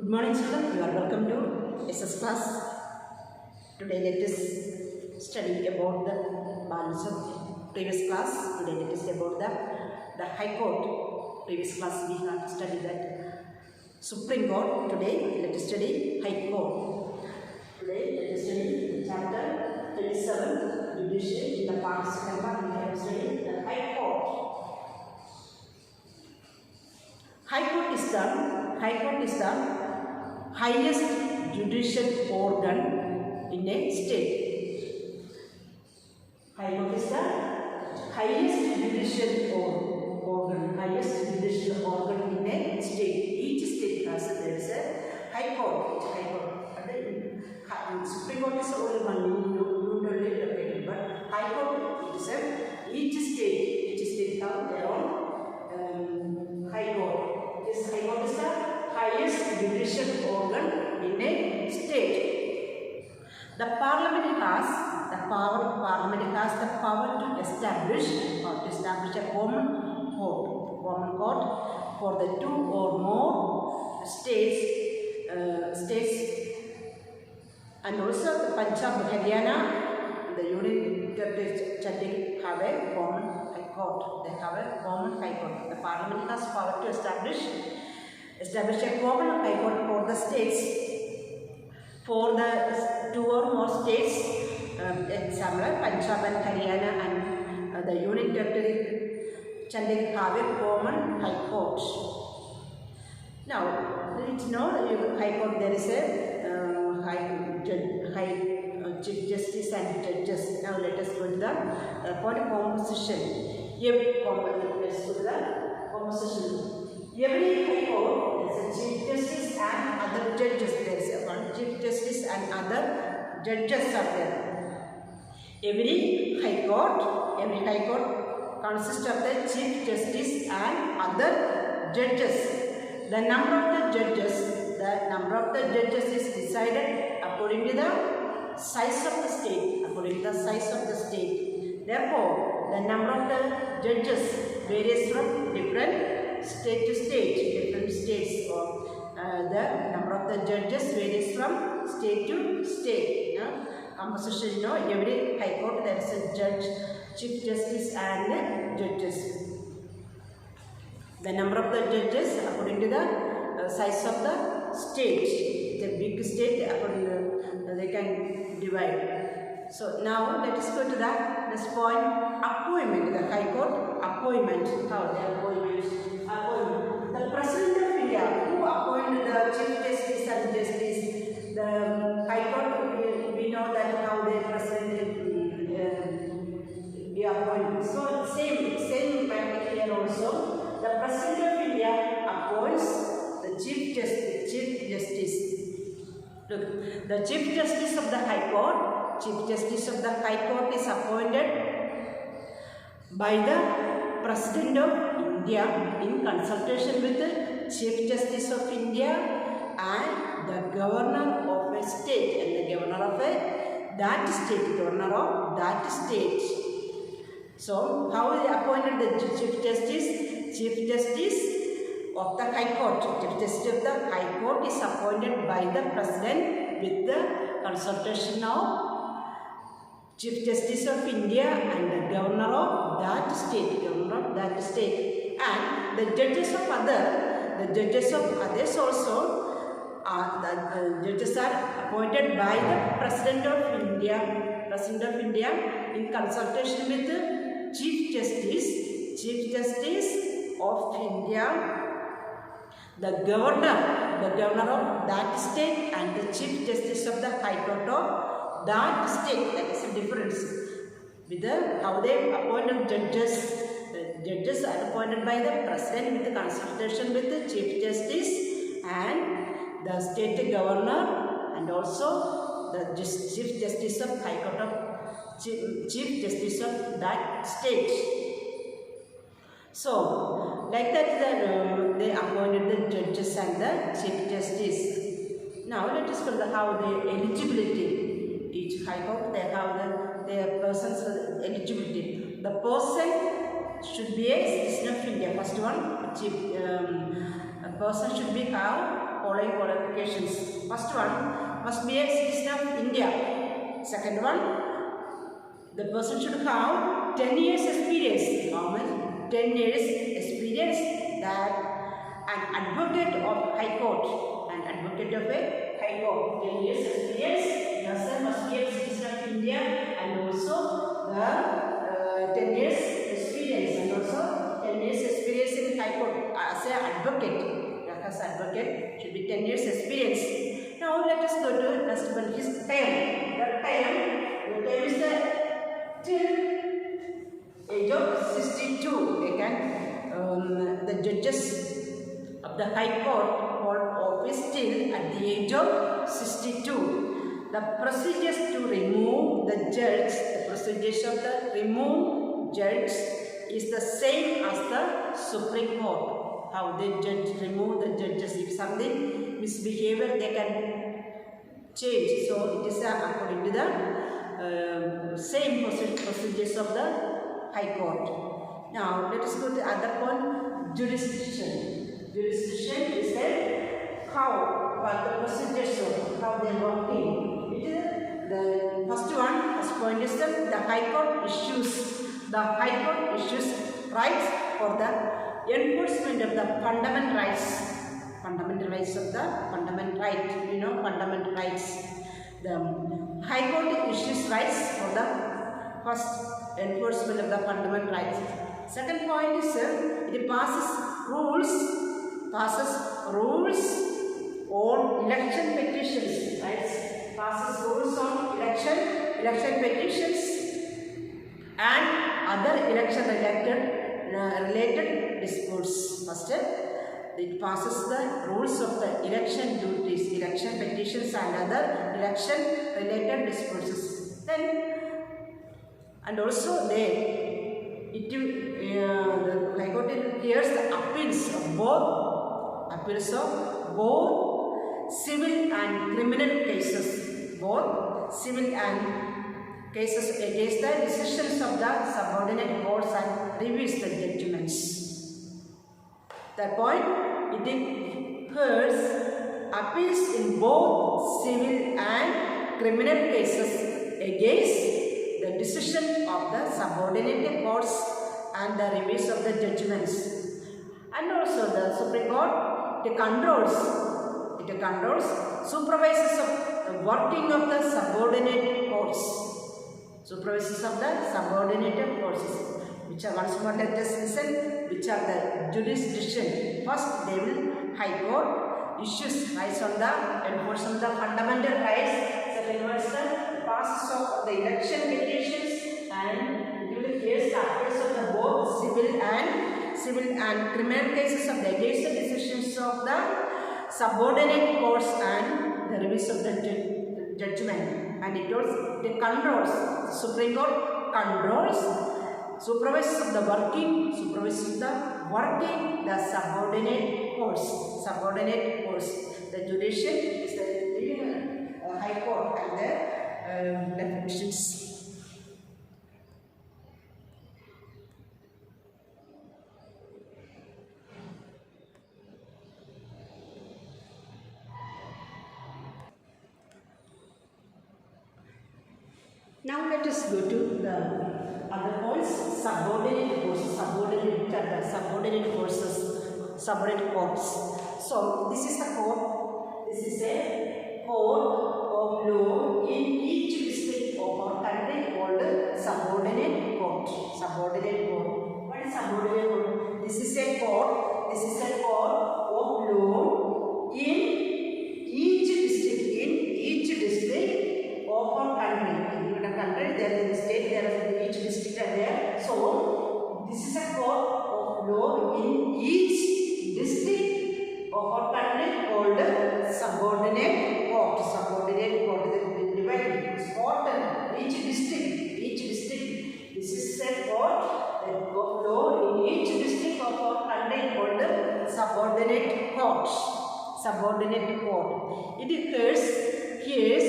Good morning children, you are welcome to SS class. Today let us study about the balance of previous class. Today let us about the High Court. Previous class we have studied that Supreme Court. Today let us study High Court. Today let us study chapter 27 Judiciary. In the past we have studied the High Court. High Court is the highest judicial organ in a state. High Court is the highest judicial organ in a state. Each state has there is a High Court. Supreme Court is only one unitarily located, but High Court is each state have their own High Court. This High Court is the highest judicial organ in a state. The Parliament has the power to establish a common court for the two or more states, and also the Punjab, Haryana, the Union Territory Chandigarh have a common High Court. They have a common High Court. The Parliament has power to establish a common High Court for the states. For the two or more states, example Punjab and Haryana and the Union Territory Chandigarh have a common High Court. Now, it's known High Court there is a Chief Justice and judges. Now let us go to the point of composition. Every High Court is a Chief Justice and other judges. There is one Chief Justice and other judges are there. Every High Court consists of the Chief Justice and other judges. The number of the judges is decided according to the size of the state. Therefore, the number of the judges varies from different state to state, different states. Or the number of the judges varies from state to state. Composition, every High Court there is a judge, Chief Justice and judges. The number of the judges according to the size of the state. The big state according to they can divide. So now let us go to the next point. Appointment. The High Court appointment. How the appointment? The President of India who appointed the Chief Justice and Justice. The High Court we know that how the President be appointed. So same matter here also. The President of India appoints the Chief Justice. Look, the Chief Justice of the High Court is appointed by the President of India in consultation with the Chief Justice of India and the Governor of a state and the Governor of that state. So, how they appointed the Chief Justice? Chief Justice of the High Court. Chief Justice of the High Court is appointed by the President with the consultation of Chief Justice of India and the Governor of that state. And the judges of others also judges are appointed by the President of India in consultation with the Chief Justice of India, the Governor of that state and the Chief Justice of the High Court of that state. That is the difference. With how they appointed judges. The judges are appointed by the President with the consultation with the Chief Justice and the State Governor and also the Chief Justice of High Court of Chief Justice of that state. So, like that they appointed the judges and the Chief Justice. Now, let us look at how the eligibility. Each High Court, they have their person's eligibility. The person should be a citizen of India. First one, a person should be have following qualifications. First one, must be a citizen of India. Second one, the person should have 10 years experience. How much? 10 years experience. That an advocate of High Court. An advocate of a High Court. 10 years experience. Person must be a citizen of India, and also the 10 years experience, and also 10 years experience in High Court as an advocate. As advocate should be 10 years experience. Now let us go to next one. His term. The term is the till age of 62. They can the judges of the High Court hold office till at the age of 62. The procedures to remove the judge, the procedures of the remove judge is the same as the Supreme Court. How they remove the judges. If something misbehavior, they can change. So it is according to the same procedures of the High Court. Now let us go to other point. Jurisdiction. Jurisdiction is that what the procedures of how they are working. It is the first point is that the High Court issues rights for the enforcement of the fundamental rights. Fundamental rights of the fundamental right. Fundamental rights. The High Court issues rights for the first enforcement of the fundamental rights. Second point is it passes rules on election petitions. Right? Passes rules on election petitions and other election related disputes. First, it passes the rules of the election duties, election petitions and other election related disputes. Then, and also the High Court hears the appeals of both civil and criminal cases. Both civil and cases against the decisions of the subordinate courts and reviews the judgments. That point, it hears appeals in both civil and criminal cases against the decision of the subordinate courts and the reviews of the judgments. And also the Supreme Court, it controls, supervises of the working of the subordinate courts. Supervises of the subordinate courts, which are once more let us listen, which are the jurisdiction. First, they will High Court issues rights on the enforcement of the fundamental rights. Second one is the passes of the election petitions, and it will hear the appeals of the both civil and criminal cases of the against the decisions of the subordinate courts and the reviews of the judgment. And it also controls, the Supreme Court controls, supervises the working, the subordinate courts. The judicial is the High Court and the petitions. Now let us go to the other points. Subordinate courts. So this is a court. This is a court of law in each district of our country called subordinate court. What is subordinate court? This is a court of law in each district of our country. In a country, there is a state, there is each district are there. So this is a court of law in each district of our country called subordinate court. Divided important each district. This is a court of law in each district of our country called subordinate court. It hears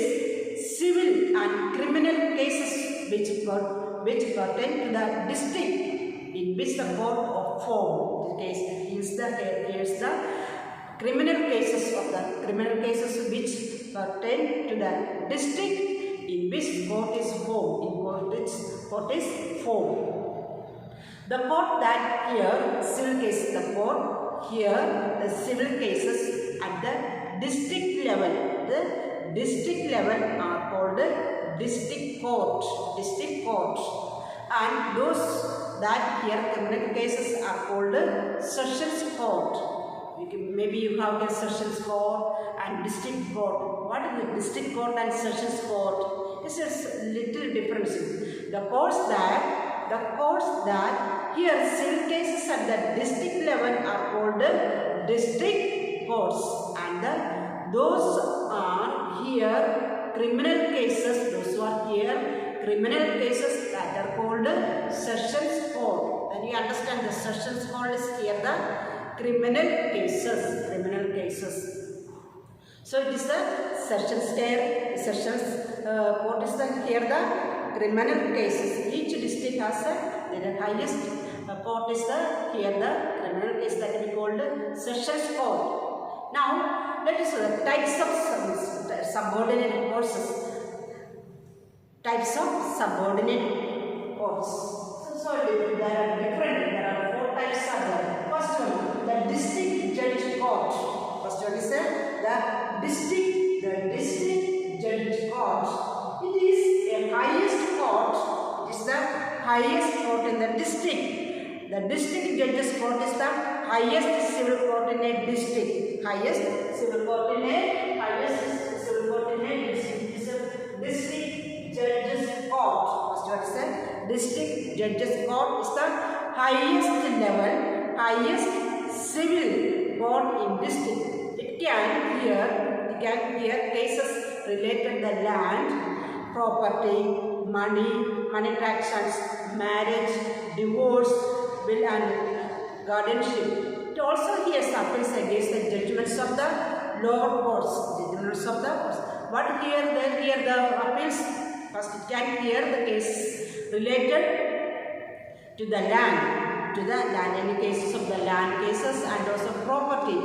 civil and criminal cases which pertain to the district in which the court of form. Here's the criminal cases which pertain to the district in which court is formed. The court that here civil cases, the civil cases at the district level. The district level are called district court. And those that here criminal cases are called sessions court. Maybe you have a sessions court and district court. What is the district court and sessions court? This is little difference. The courts that here civil cases at the district level are called district courts, and those are here criminal cases. Those who are here criminal cases that are called sessions court. Then you understand the sessions court is here the criminal cases. So it is the sessions court is here the criminal cases. Each district has the highest court is here the criminal case that we called sessions court. Now let us see the types of subordinate courts. Types of subordinate courts. So there are 4 types of them. First one, the district judge court. First one is the district judge court. It is a highest court. It is the highest court in the district. The district judges court is the highest civil court in a district. Highest civil court in a district. It is a district judges court. First one is the district judges court is the highest level, highest civil court in district. It can hear cases related to land, property, money transactions, marriage, divorce, will and guardianship. It also hears appeals against the judgments of the lower courts. What here the appeals? First, it can hear the case related to the land, any cases of the land cases, and also property,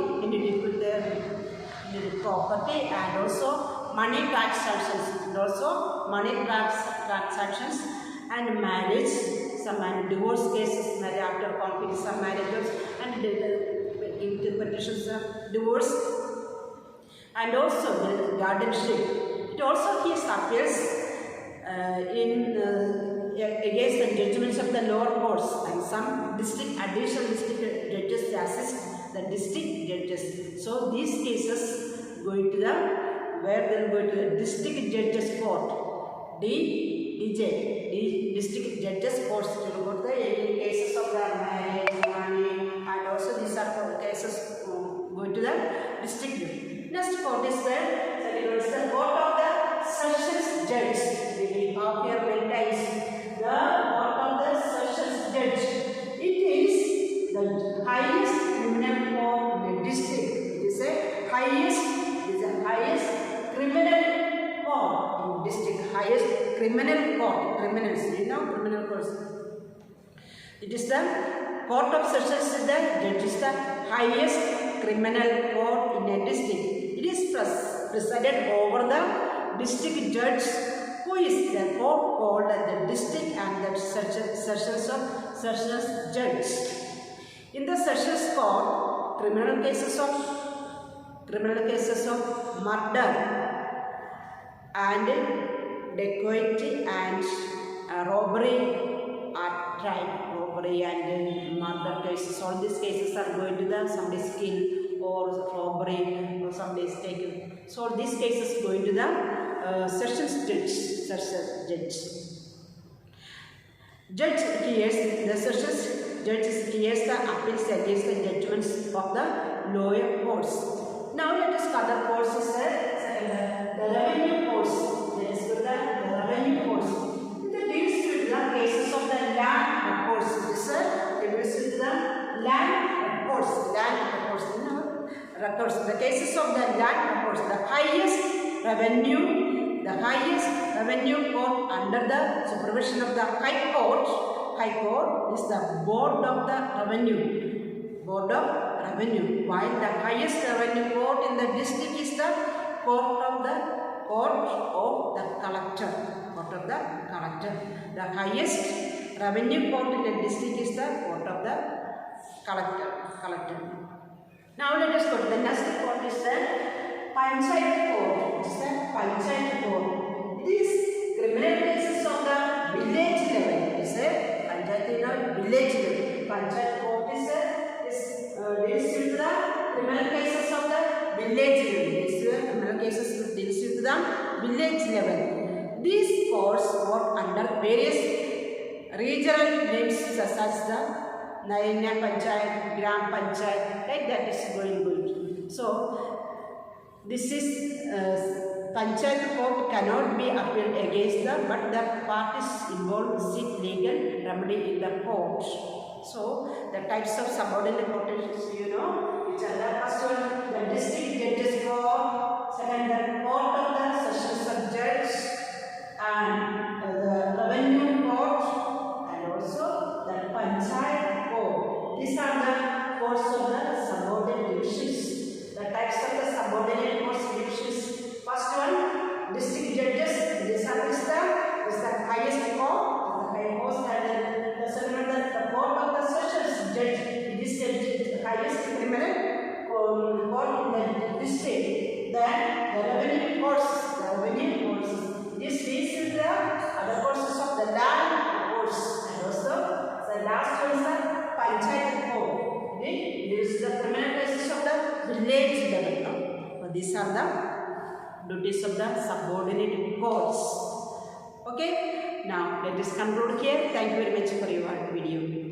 property, and also money transactions, and marriage, some divorce cases, marriage after conflict, some marriages, and petitions of divorce, and also the guardianship. It also hears appeals against the judgments of the lower courts, and some additional district judges assist the district judges. So these cases going to the district judges court. District judges courts to go to the cases of the marriage, money, and also these are cases going to the district judge. Next court is the court of the sessions judge. We will have here many times the court of the sessions judge. It is the highest criminal court in the district. It is the highest criminal court in district. Highest criminal court. Criminals, criminal courts. It is the court of sessions. The judge is the highest criminal court in a district. It is presided over the district judge, who is therefore called the district and the sessions judge. In the sessions court, criminal cases of murder and dacoity and robbery are tried. Robbery and murder cases. All these cases are going to the somebody's killed or robbery or somebody's taken. So these cases going to the sessions judge. Judge hears the sessions judge hears the appeals against the judgments of the lower courts. Now let us cover courses the revenue courts. Let us go the revenue courts. It deals with the cases of the land courts. This deals with the land courts. The cases of the land courts. The highest revenue court under the supervision of the High Court is the Board of the Revenue. Board of Revenue. While the highest revenue court in the district is the court of the collector. Court of the collector. The highest revenue court in the district is the court of the collector. Now let us go to the next court is the Panchayat court. It is the Panchayat court. It is criminal cases on the village level. It is a Panchayat village level. Panchayat court deals with the criminal cases of the village level. Criminal cases deals with the village level. These courts work under various regional names such as the Nayana Panchayat, Gram Panchayat, like that is going good. So, this is Panchayat court cannot be appealed against them, but the parties involved seek legal remedy in the court. So, the types of subordinate courts, you know, which are the first one, the district judges court, second, the court of the sessions judge, and the revenue court, and also the Panchayat court. These are the courts of the subordinate divisions. The types of the subordinate courts divisions. First one, district judges. This is the highest court. The high court, and the second one, the court of the sessions judge. This is the highest criminal court in the district. Then the revenue courts. This is the other courses of the land courts, and also the last one is the Panchayat court. This is the criminal cases of the village level. So these are the duties of the subordinate courts. Okay. Now let us conclude here. Thank you very much for your video.